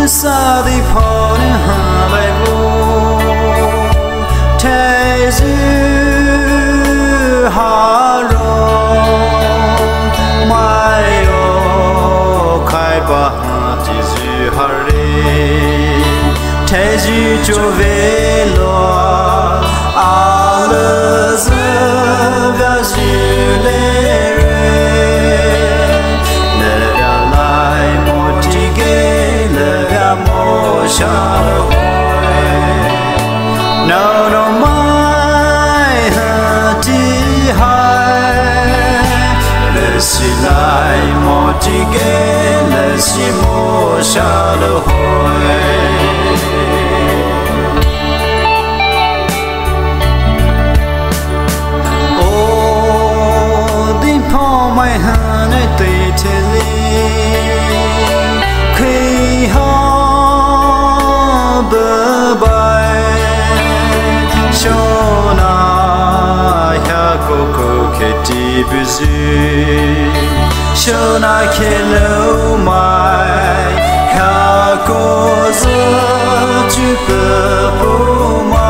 sa Deiphao ne hai bo Teisa harao mayo khaipa jisu hare Thaiyu chove lo aliizii veayu lere Livealai motige liveamo shalouhoe Naonaomai hiiti Liishi-a motige liiveamo shalouhoe Poumai naiteithe kheihao biibai Shona Shona Naonaomai Poumai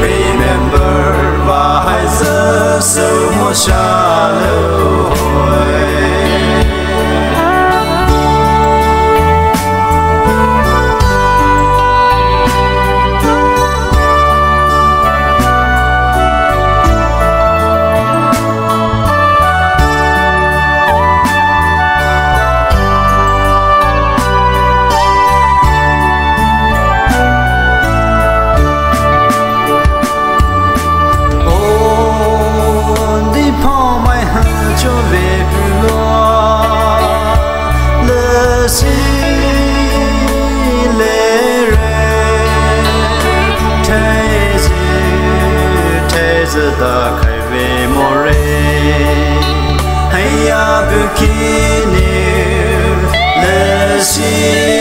Remember so shalouhoe chove pulou-a lere Teisa da hiiveamo hei-a bukini Liishi-a